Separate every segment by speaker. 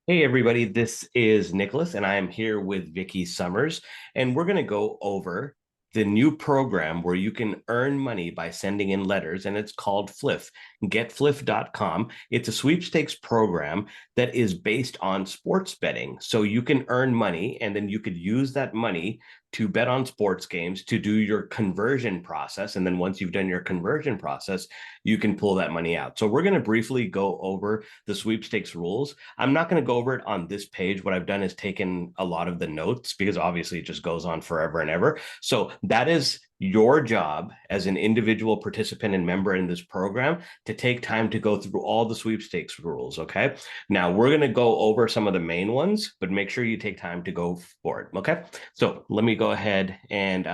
Speaker 1: Hey everybody, this is Nicholas, and I am here with Vicky Summers, and we're going to go over the new program where you can earn money by sending in letters, and it's called Fliff. GetFliff.com. It's a sweepstakes program that is based on sports betting. So you can earn money, and then you could use that money to bet on sports games to do your conversion process. And then once you've done your conversion process, you can pull that money out. So we're going to briefly go over the sweepstakes rules. I'm not going to go over it on this page. What I've done is taken a lot of the notes because obviously it just goes on forever and ever. So that is your job as an individual participant and member in this program to take time to go through all the sweepstakes rules. Okay. Now we're going to go over some of the main ones, but make sure you take time to go for it. Okay. So let me go ahead and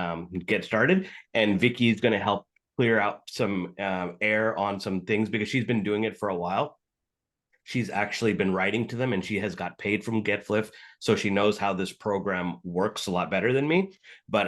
Speaker 1: get started. And Vicky's going to help clear out some air on some things because she's been doing it for a while. She's actually been writing to them and she has got paid from GetFliff. So she knows how this program works a lot better than me. But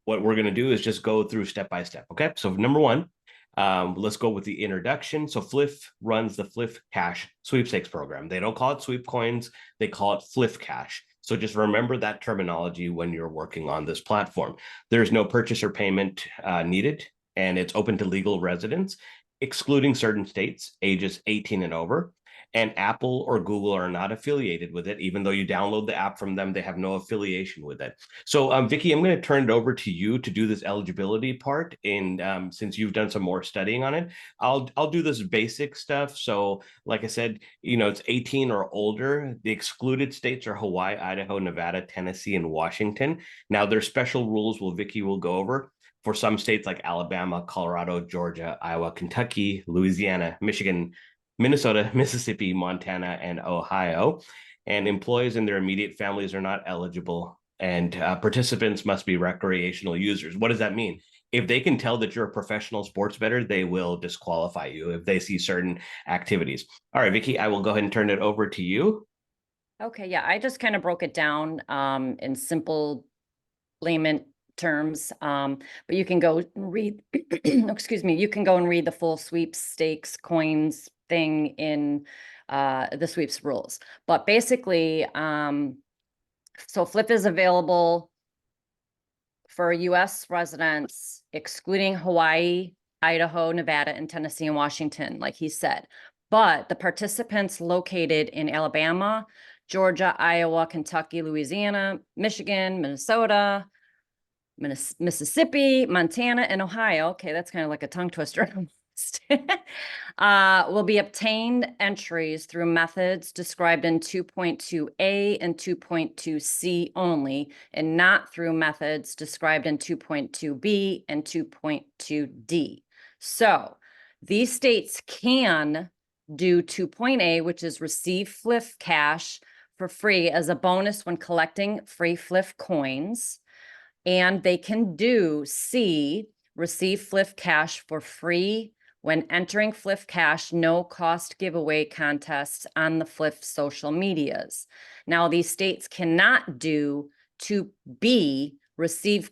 Speaker 1: what we're going to do is just go through step by step. Okay. So, number one, let's go with the introduction. So, Fliff runs the Fliff Cash sweepstakes program. They don't call it sweep coins, they call it Fliff Cash. So, just remember that terminology when you're working on this platform. There's no purchase or payment needed, and it's open to legal residents, excluding certain states, ages 18 and over. And Apple or Google are not affiliated with it. Even though you download the app from them, they have no affiliation with it. So, Vicky, I'm going to turn it over to you to do this eligibility part. And since you've done some more studying on it, I'll do this basic stuff. So, like I said, it's 18 or older. The excluded states are Hawaii, Idaho, Nevada, Tennessee, and Washington. Now, there's special rules. Vicky will go over for some states like Alabama, Colorado, Georgia, Iowa, Kentucky, Louisiana, Michigan, Minnesota, Mississippi, Montana, and Ohio. And employees and their immediate families are not eligible. And participants must be recreational users. What does that mean? If they can tell that you're a professional sports bettor, they will disqualify you if they see certain activities. All right, Vicky, I will go ahead and turn it over to you.
Speaker 2: Okay, yeah, I just kind of broke it down in simple layman terms, but you can go and read, excuse me, you can go and read the full sweepstakes coins thing in the sweeps rules. But basically, so Fliff is available for US residents, excluding Hawaii, Idaho, Nevada, and Tennessee and Washington, like he said. But the participants located in Alabama, Georgia, Iowa, Kentucky, Louisiana, Michigan, Minnesota, Mississippi, Montana, and Ohio. Okay, that's kind of like a tongue twister. Will be obtained entries through methods described in 2.2a and 2.2c only, and not through methods described in 2.2b and 2.2d. So these states can do 2.a, which is receive Fliff cash for free as a bonus when collecting free Fliff coins. And they can do C, receive Fliff cash for free when entering Fliff cash no cost giveaway contests on the Fliff social medias. Now, these states cannot do 2B, receive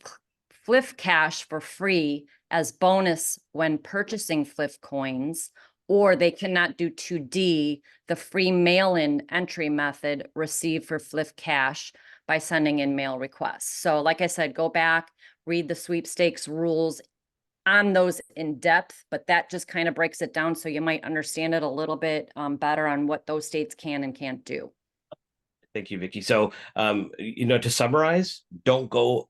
Speaker 2: Fliff cash for free as bonus when purchasing Fliff coins, or they cannot do 2D, the free mail-in entry method, receive for Fliff cash by sending in mail requests. So like I said, go back, read the sweepstakes rules on those in depth, but that just kind of breaks it down so you might understand it a little bit better on what those states can and can't do.
Speaker 1: Thank you, Vicky. So, to summarize, don't go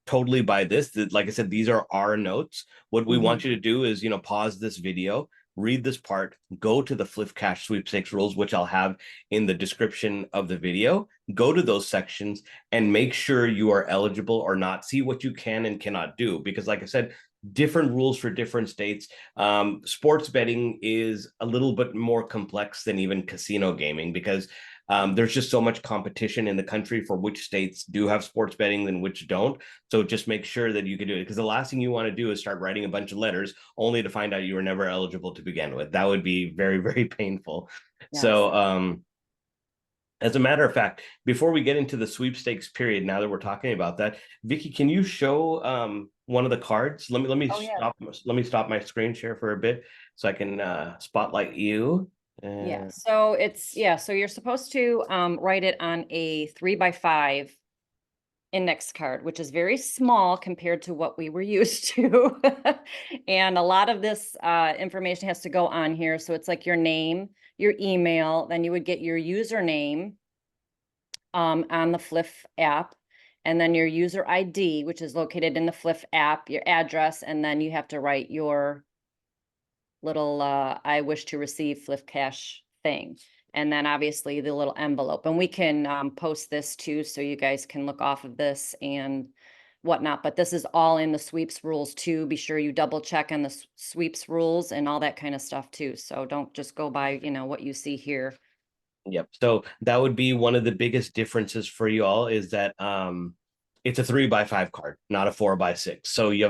Speaker 1: totally by this. Like I said, these are our notes. What we want you to do is, pause this video, read this part, go to the Fliff Cash sweepstakes rules, which I'll have in the description of the video. Go to those sections and make sure you are eligible or not. See what you can and cannot do. Because, like I said, different rules for different states. Sports betting is a little bit more complex than even casino gaming because there's just so much competition in the country for which states do have sports betting and which don't. So just make sure that you can do it, because the last thing you want to do is start writing a bunch of letters only to find out you were never eligible to begin with. That would be very, very painful.
Speaker 2: Yes.
Speaker 1: So as a matter of fact, before we get into the sweepstakes period, now that we're talking about that, Vicky, can you show one of the cards? Let me
Speaker 2: Oh, yeah.
Speaker 1: stop my screen share for a bit so I can spotlight you.
Speaker 2: Yeah,
Speaker 1: Uh,
Speaker 2: so so you're supposed to write it on a 3x5 index card, which is very small compared to what we were used to. And a lot of this information has to go on here. So it's like your name, your email, then you would get your username on the Fliff app, and then your user ID, which is located in the Fliff app, your address, and then you have to write your little I wish to receive Fliff Cash thing. And then obviously the little envelope. And we can post this too, so you guys can look off of this and whatnot. But this is all in the sweeps rules too. Be sure you double check on the sweeps rules and all that kind of stuff too. So don't just go by, what you see here.
Speaker 1: Yep. So that would be one of the biggest differences for you all is that it's a 3x5 card, not a 4x6. So you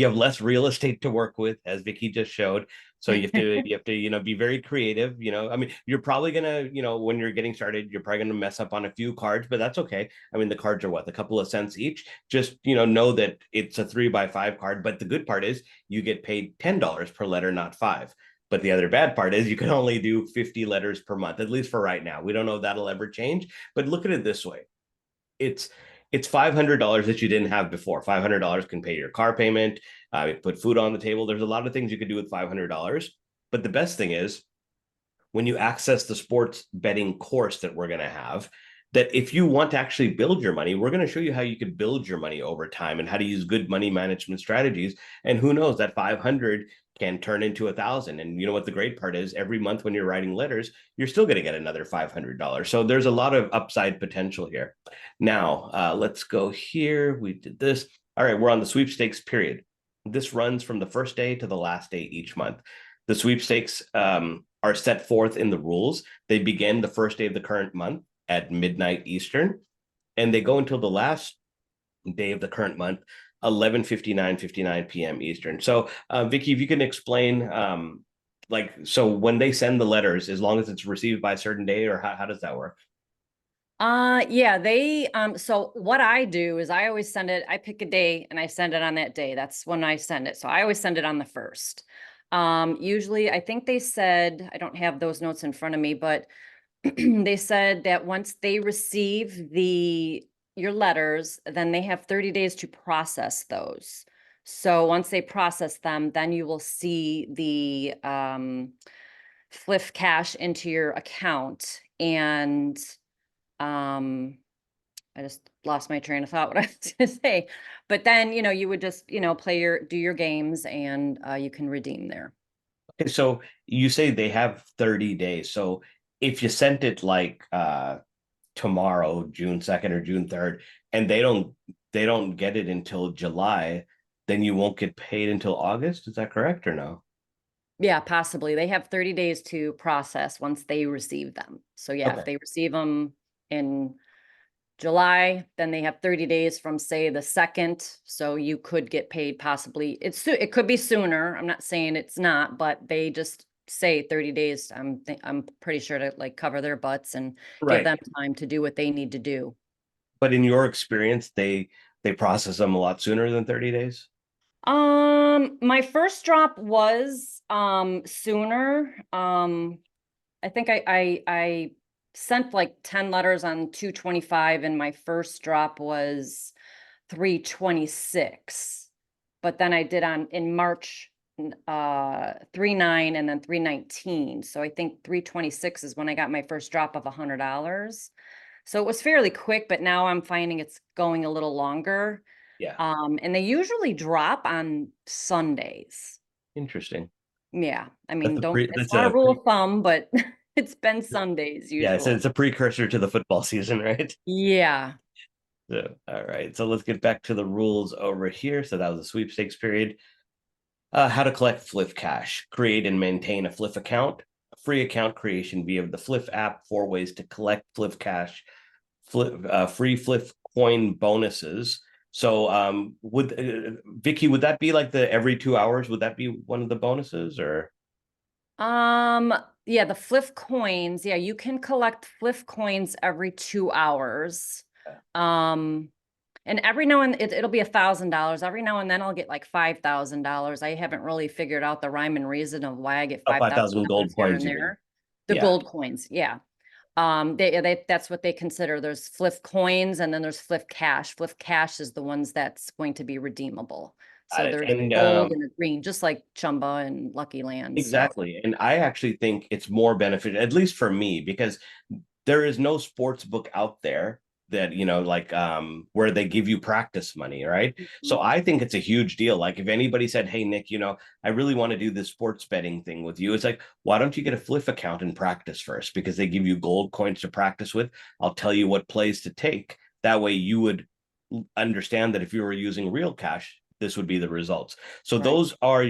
Speaker 1: have less real estate to work with, as Vicky just showed. So you have to be very creative. I mean, you're probably gonna when you're getting started, you're probably gonna mess up on a few cards, but that's okay. I mean, the cards are what, a couple of cents each. Just know that it's a 3x5 card. But the good part is you get paid $10 per letter, not five. But the other bad part is you can only do 50 letters per month, at least for right now. We don't know if that'll ever change. But look at it this way. It's $500 that you didn't have before. $500 can pay your car payment, put food on the table. There's a lot of things you could do with $500. But the best thing is when you access the sports betting course that we're going to have, that if you want to actually build your money, we're going to show you how you could build your money over time and how to use good money management strategies. And who knows, that 500 can turn into 1,000. And you know what the great part is? Every month when you're writing letters, you're still going to get another $500. So there's a lot of upside potential here. Now, let's go here. We did this. All right, we're on the sweepstakes period. This runs from the first day to the last day each month. The sweepstakes are set forth in the rules. They begin the first day of the current month at midnight Eastern, and they go until the last day of the current month, 11:59 p.m. Eastern. So, Vicky, if you can explain, so when they send the letters, as long as it's received by a certain day, or how does that work?
Speaker 2: Yeah, so what I do is I always I pick a day and I send it on that day. That's when I send it. So I always send it on the first. Usually I think they said, I don't have those notes in front of me, but they said that once they receive your letters, then they have 30 days to process those. So once they process them, then you will see the Fliff cash into your account. And I just lost my train of thought what I was gonna say. But then, you would just, do your games, and you can redeem there.
Speaker 1: Okay, so you say they have 30 days. So if you sent it like tomorrow, June 2nd or June 3rd, and they don't get it until July, then you won't get paid until August. Is that correct or no?
Speaker 2: Yeah, possibly. They have 30 days to process once they receive them. So yeah, if
Speaker 1: Okay.
Speaker 2: they receive them in July, then they have 30 days from, say, the 2nd. So you could get paid possibly. It could be sooner. I'm not saying it's not, but they just say 30 days. I'm pretty sure to like cover their butts and give
Speaker 1: Right.
Speaker 2: them time to do what they need to do.
Speaker 1: But in your experience, they process them a lot sooner than 30 days?
Speaker 2: My first drop was sooner. I think I sent like 10 letters on 225, and my first drop was 326. But then I did in March 39 and then 319. So I think 326 is when I got my first drop of $100. So it was fairly quick, but now I'm finding it's going a little longer.
Speaker 1: Yeah.
Speaker 2: And they usually drop on Sundays.
Speaker 1: Interesting.
Speaker 2: Yeah. I
Speaker 1: That's
Speaker 2: mean,
Speaker 1: a pre
Speaker 2: it's
Speaker 1: that's
Speaker 2: not a
Speaker 1: a
Speaker 2: rule
Speaker 1: pre
Speaker 2: of thumb, but it's been Sundays
Speaker 1: yeah,
Speaker 2: usually.
Speaker 1: it's a precursor to the football season, right?
Speaker 2: Yeah.
Speaker 1: So, all right. So let's get back to the rules over here. So that was the sweepstakes period. How to collect Fliff cash. Create and maintain a Fliff account. Free account creation via the Fliff app. 4 ways to collect Fliff cash. Free Fliff coin bonuses. So, would Vicky, would that be like the every 2 hours? Would that be one of the bonuses, or?
Speaker 2: Um, yeah, the Fliff coins. Yeah, you can collect Fliff coins every 2 hours. Um, and every now and it'll be $1,000. Every now and then I'll get like $5,000. I haven't really figured out the rhyme and reason of why I get
Speaker 1: Oh,
Speaker 2: five thousand
Speaker 1: 5,000 gold
Speaker 2: dollars here
Speaker 1: coins,
Speaker 2: and
Speaker 1: you mean?
Speaker 2: there. The
Speaker 1: Yeah.
Speaker 2: gold coins, yeah. That's what they consider. There's Fliff coins and then there's Fliff cash. Fliff cash is the ones that's going to be redeemable.
Speaker 1: Got
Speaker 2: So
Speaker 1: it.
Speaker 2: there's
Speaker 1: And
Speaker 2: gold and a green, just like Chumba and Lucky Land. So
Speaker 1: exactly. And I actually think it's more beneficial, at least for me, because there is no sports book out there that, like where they give you practice money, right? So I think it's a huge deal. Like if anybody said, "Hey Nick, I really want to do this sports betting thing with you," it's like, why don't you get a Fliff account and practice first? Because they give you gold coins to practice with. I'll tell you what plays to take. That way you would understand that if you were using real cash, this would be the results. So
Speaker 2: right.
Speaker 1: those are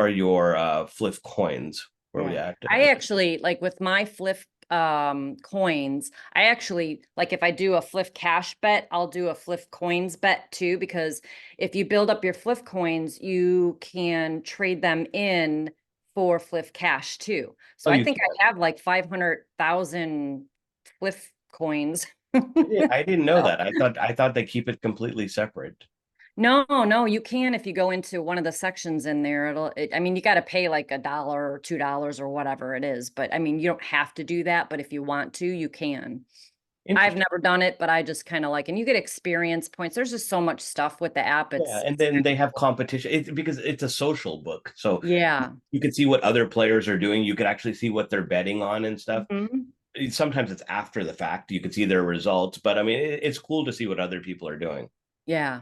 Speaker 1: your Fliff coins. Where we
Speaker 2: Yeah.
Speaker 1: at?
Speaker 2: I actually like with my Fliff coins, I actually like if I do a Fliff cash bet, I'll do a Fliff coins bet too, because if you build up your Fliff coins, you can trade them in for Fliff cash too. So
Speaker 1: Oh,
Speaker 2: I
Speaker 1: you
Speaker 2: think
Speaker 1: can.
Speaker 2: I have like 500,000 Fliff coins.
Speaker 1: I didn't know
Speaker 2: So
Speaker 1: that. I thought they keep it completely separate.
Speaker 2: no, you can if you go into one of the sections in there. I mean, you got to pay like $1 or $2 or whatever it is. But I mean, you don't have to do that. But if you want to, you can. I've
Speaker 1: Interesting.
Speaker 2: never done it, but I just kind of like, and you get experience points. There's just so much stuff with the app.
Speaker 1: Yeah, and
Speaker 2: It's
Speaker 1: then
Speaker 2: kind
Speaker 1: they
Speaker 2: of
Speaker 1: have
Speaker 2: cool.
Speaker 1: competition. It's because it's a social book, so
Speaker 2: Yeah.
Speaker 1: you can see what other players are doing. You could actually see what they're betting on and stuff.
Speaker 2: Mhm.
Speaker 1: Sometimes it's after the fact. You can see their results, but I mean, it's cool to see what other people are doing.
Speaker 2: Yeah.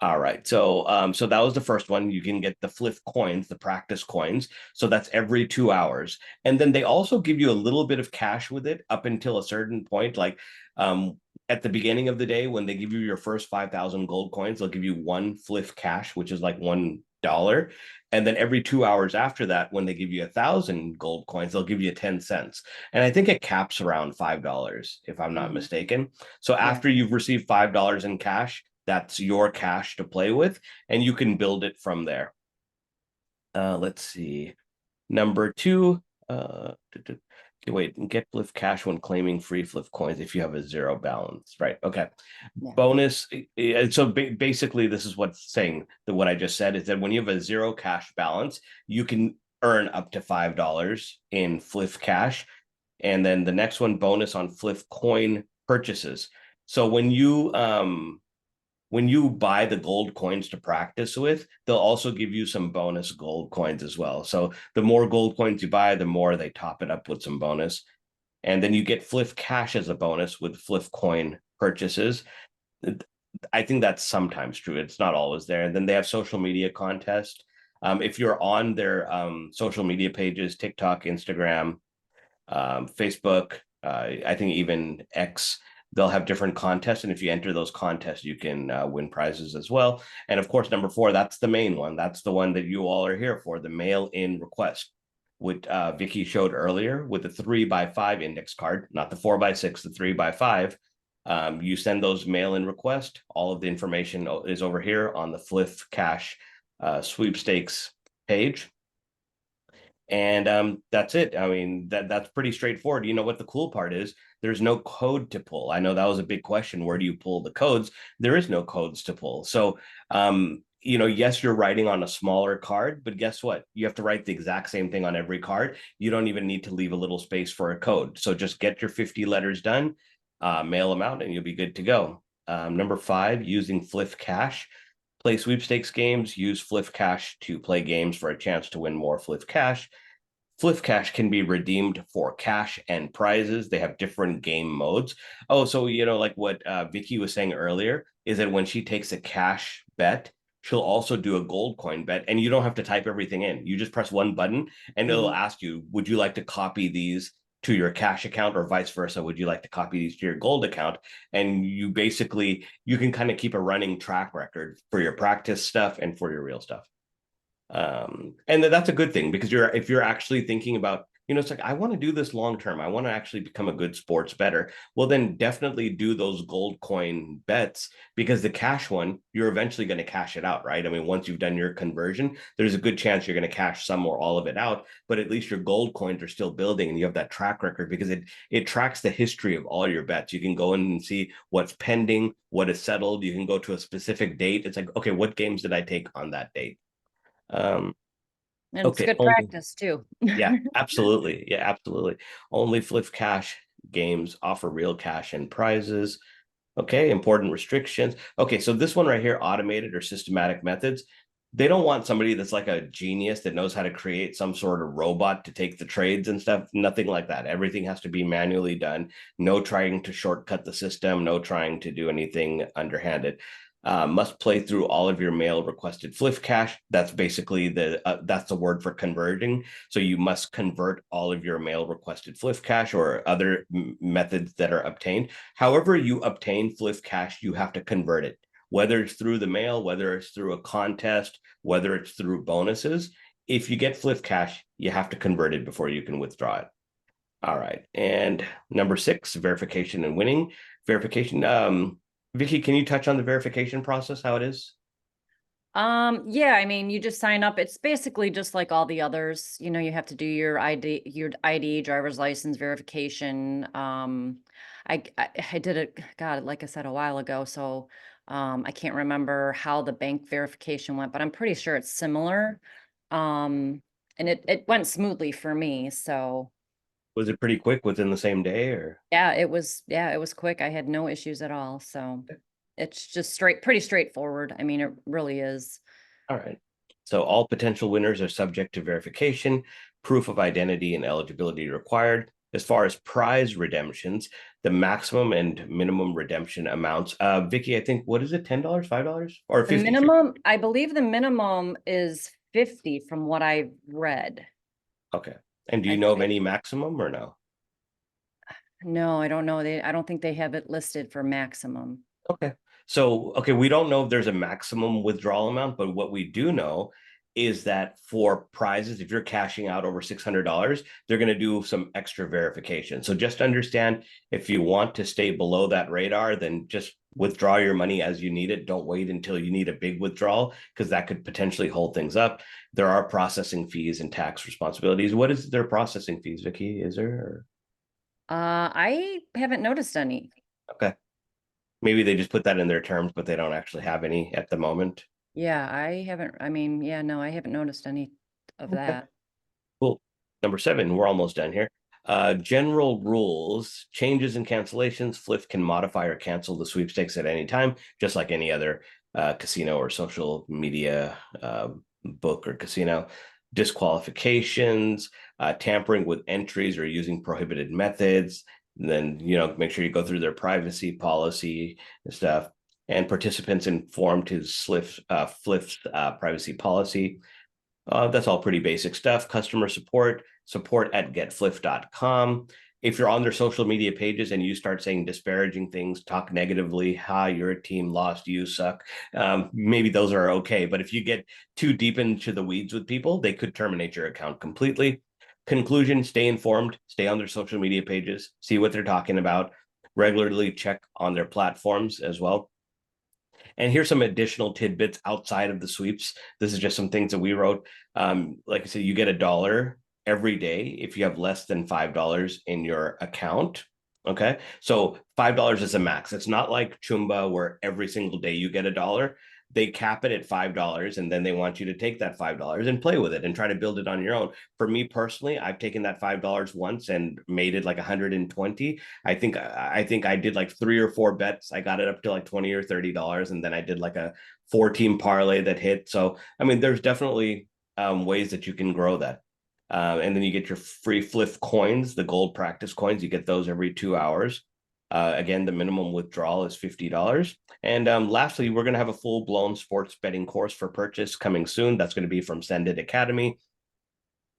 Speaker 1: All right. So that was the first one. You can get the Fliff coins, the practice coins. So that's every 2 hours. And then they also give you a little bit of cash with it up until a certain point. Like at the beginning of the day, when they give you your first 5,000 gold coins, they'll give you one Fliff cash, which is like $1. And then every 2 hours after that, when they give you 1,000 gold coins, they'll give you 10 cents. And I think it caps around $5, if I'm not
Speaker 2: Mhm.
Speaker 1: mistaken. So
Speaker 2: Yeah.
Speaker 1: after you've received $5 in cash, that's your cash to play with, and you can build it from there. Let's see. Number two, wait, get Fliff cash when claiming free Fliff coins if you have a zero balance. Right. Okay.
Speaker 2: Yeah.
Speaker 1: Bonus. So basically, this is what's saying that what I just said is that when you have a zero cash balance, you can earn up to $5 in Fliff cash. And then the next one, bonus on Fliff coin purchases. So when you buy the gold coins to practice with, they'll also give you some bonus gold coins as well. So the more gold coins you buy, the more they top it up with some bonus. And then you get Fliff cash as a bonus with Fliff coin purchases. I think that's sometimes true. It's not always there. And then they have social media contest. If you're on their social media pages, TikTok, Instagram, Facebook, I think even X, they'll have different contests. And if you enter those contests, you can win prizes as well. And of course, number four, that's the main one. That's the one that you all are here for, the mail in request, which Vicky showed earlier with the 3x5 index card, not the 4x6, the 3x5. You send those mail in request. All of the information is over here on the Fliff Cash sweepstakes page. And that's it. I mean, that's pretty straightforward. You know what the cool part is? There's no code to pull. I know that was a big question. Where do you pull the codes? There is no codes to pull. So, yes, you're writing on a smaller card, but guess what? You have to write the exact same thing on every card. You don't even need to leave a little space for a code. So just get your 50 letters done, mail them out, and you'll be good to go. Number five, using Fliff Cash. Play sweepstakes games, use Fliff Cash to play games for a chance to win more Fliff Cash. Fliff Cash can be redeemed for cash and prizes. They have different game modes. Oh, so like what Vicky was saying earlier is that when she takes a cash bet, she'll also do a gold coin bet, and you don't have to type everything in. You just press one button, and it'll
Speaker 2: Mhm.
Speaker 1: ask you, "Would you like to copy these to your cash account, or vice versa? Would you like to copy these to your gold account?" And you can kind of keep a running track record for your practice stuff and for your real stuff. And that's a good thing because if you're actually thinking about, it's like, I want to do this long term, I want to actually become a good sports better, well then definitely do those gold coin bets, because the cash one, you're eventually going to cash it out, right? I mean, once you've done your conversion, there's a good chance you're going to cash some or all of it out, but at least your gold coins are still building and you have that track record, because it tracks the history of all your bets. You can go in and see what's pending, what is settled. You can go to a specific date. It's like, okay, what games did I take on that date? um
Speaker 2: And it's
Speaker 1: Okay,
Speaker 2: good
Speaker 1: only
Speaker 2: practice too.
Speaker 1: yeah, absolutely. Yeah, absolutely. Only Fliff Cash games offer real cash and prizes. Okay, important restrictions. Okay, so this one right here, automated or systematic methods. They don't want somebody that's like a genius that knows how to create some sort of robot to take the trades and stuff. Nothing like that. Everything has to be manually done. No trying to shortcut the system, no trying to do anything underhanded. Must play through all of your mail requested Fliff cash. That's basically that's the word for converting. So you must convert all of your mail requested Fliff cash or other methods that are obtained. However you obtain Fliff cash, you have to convert it, whether it's through the mail, whether it's through a contest, whether it's through bonuses. If you get Fliff cash, you have to convert it before you can withdraw it. All right. And number 6, verification and winning. Verification. Vicky, can you touch on the verification process, how it is?
Speaker 2: Yeah, I mean, you just sign up. It's basically just like all the others. You know, you have to do your ID, driver's license verification. I did it, God, like I said a while ago, so I can't remember how the bank verification went, but I'm pretty sure it's similar. And it went smoothly for me, so
Speaker 1: Was it pretty quick within the same day or?
Speaker 2: yeah, it was quick. I had no issues at all. So it's just pretty straightforward. I mean, it really is.
Speaker 1: All right. So all potential winners are subject to verification, proof of identity and eligibility required. As far as prize redemptions, the maximum and minimum redemption amounts. Vicky, I think what is it? $10, $5, or
Speaker 2: The
Speaker 1: 50?
Speaker 2: minimum, I believe the minimum is 50 from what I've read.
Speaker 1: Okay. And do you
Speaker 2: I,
Speaker 1: know of
Speaker 2: I
Speaker 1: any maximum or no?
Speaker 2: no, I don't know. I don't think they have it listed for maximum.
Speaker 1: Okay. So, okay, we don't know if there's a maximum withdrawal amount, but what we do know is that for prizes, if you're cashing out over $600, they're going to do some extra verification. So just understand, if you want to stay below that radar, then just withdraw your money as you need it. Don't wait until you need a big withdrawal because that could potentially hold things up. There are processing fees and tax responsibilities. What is their processing fees, Vicky? Is there? Or?
Speaker 2: I haven't noticed any.
Speaker 1: Okay. Maybe they just put that in their terms, but they don't actually have any at the moment.
Speaker 2: Yeah, I haven't, I mean, yeah, no, I haven't noticed any of
Speaker 1: Okay.
Speaker 2: that.
Speaker 1: Cool. Number 7, we're almost done here. General rules, changes and cancellations. Fliff can modify or cancel the sweepstakes at any time, just like any other casino or social media book or casino. Disqualifications, tampering with entries or using prohibited methods. And then, make sure you go through their privacy policy and stuff. And participants informed his Fliff's privacy policy. That's all pretty basic stuff. Customer support at getfliff.com. If you're on their social media pages and you start saying disparaging things, talk negatively, hi, your team lost, you suck, maybe those are okay. But if you get too deep into the weeds with people, they could terminate your account completely. Conclusion, stay informed, stay on their social media pages, see what they're talking about, regularly check on their platforms as well. And here's some additional tidbits outside of the sweeps. This is just some things that we wrote. Like I said, you get $1 every day if you have less than $5 in your account. Okay. So $5 is a max. It's not like Chumba where every single day you get $1. They cap it at $5 and then they want you to take that $5 and play with it and try to build it on your own. For me personally, I've taken that $5 once and made it like 120. I think I did like 3 or 4 bets. I got it up to like 20 or $30, and then I did like a 4-team parlay that hit. So I mean, there's definitely ways that you can grow that. And then you get your free Fliff coins, the gold practice coins. You get those every 2 hours. Again, the minimum withdrawal is $50. And lastly, we're going to have a full-blown sports betting course for purchase coming soon. That's going to be from Send It Academy.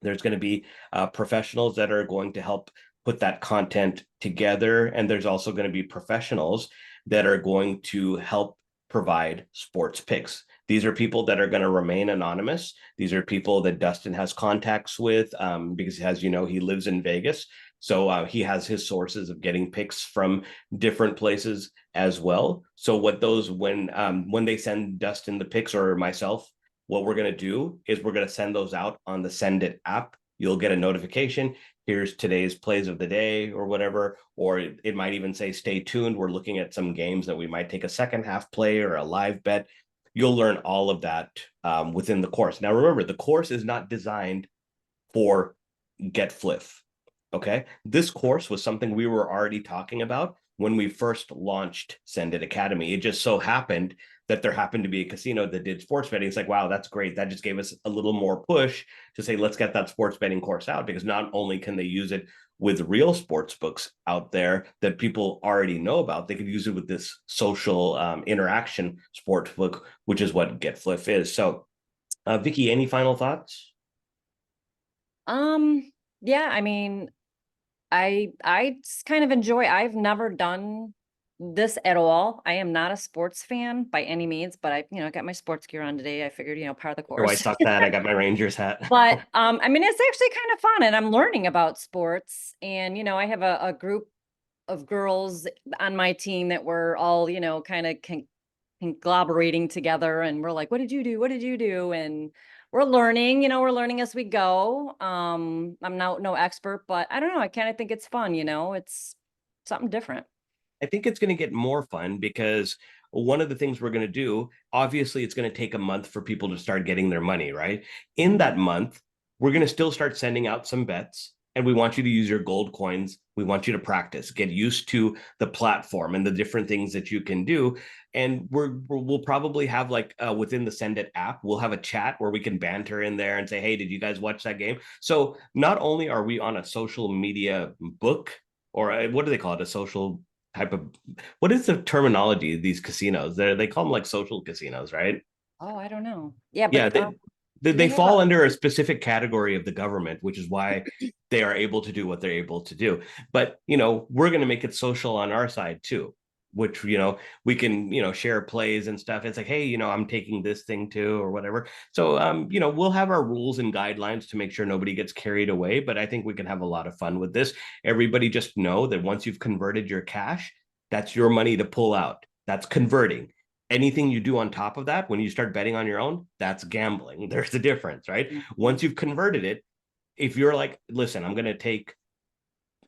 Speaker 1: There's going to be professionals that are going to help put that content together. And there's also going to be professionals that are going to help provide sports picks. These are people that are going to remain anonymous. These are people that Dustin has contacts with because, as you know, he lives in Vegas. So he has his sources of getting picks from different places as well. So when they send Dustin the picks or myself, what we're going to do is we're going to send those out on the Send It app. You'll get a notification. Here's today's plays of the day or whatever, or it might even say, stay tuned. We're looking at some games that we might take a second half play or a live bet. you'll learn all of that within the course. Now, remember, the course is not designed for GetFliff. Okay. This course was something we were already talking about when we first launched Send It Academy. It just so happened that there happened to be a casino that did sports betting. It's like, wow, that's great. That just gave us a little more push to say, let's get that sports betting course out, because not only can they use it with real sports books out there that people already know about, they could use it with this social interaction sports book, which is what GetFliff is. So, Vicky, any final thoughts?
Speaker 2: Yeah, I mean, I kind of enjoy, I've never done this at all. I am not a sports fan by any means, but I got my sports gear on today. I figured, part of the
Speaker 1: Your White
Speaker 2: course.
Speaker 1: Sox hat. I got my Rangers hat.
Speaker 2: But I mean, it's actually kind of fun, and I'm learning about sports. And I have a group of girls on my team that we're all, kind of conglomerating together, and we're like, what did you do? What did you do? And we're learning as we go. I'm no expert, but I don't know. I kind of think it's fun, it's something different.
Speaker 1: I think it's going to get more fun because one of the things we're going to do, obviously, it's going to take a month for people to start getting their money, right? In that month, we're going to still start sending out some bets, and we want you to use your gold coins. We want you to practice, get used to the platform and the different things that you can do. And we'll probably have like within the Send It app, we'll have a chat where we can banter in there and say, hey, did you guys watch that game? So not only are we on a social media book, or what do they call it? A social type of, what is the terminology of these casinos? They call them like social casinos, right?
Speaker 2: Oh, I don't know. Yeah,
Speaker 1: Yeah,
Speaker 2: but do
Speaker 1: they
Speaker 2: they have
Speaker 1: fall under a specific category of the government, which is why they are able to do what they're able to do. But we're going to make it social on our side too, which we can share plays and stuff. It's like, hey, I'm taking this thing too or whatever. So we'll have our rules and guidelines to make sure nobody gets carried away. But I think we can have a lot of fun with this. Everybody just know that once you've converted your cash, that's your money to pull out. That's converting. Anything you do on top of that, when you start betting on your own, that's gambling. There's a difference, right? Once you've converted it, if you're like, listen, I'm going to take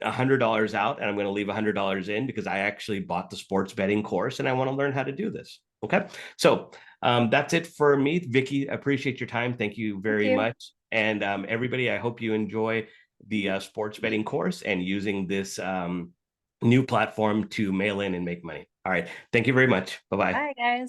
Speaker 1: $100 out and I'm going to leave $100 in because I actually bought the sports betting course and I want to learn how to do this. Okay. So that's it for me. Vicky, appreciate your time. Thank you
Speaker 2: Thank
Speaker 1: very
Speaker 2: you.
Speaker 1: much. And everybody, I hope you enjoy the sports betting course and using this new platform to mail in and make money. All right. Thank you very much. Bye bye.
Speaker 2: Bye, guys.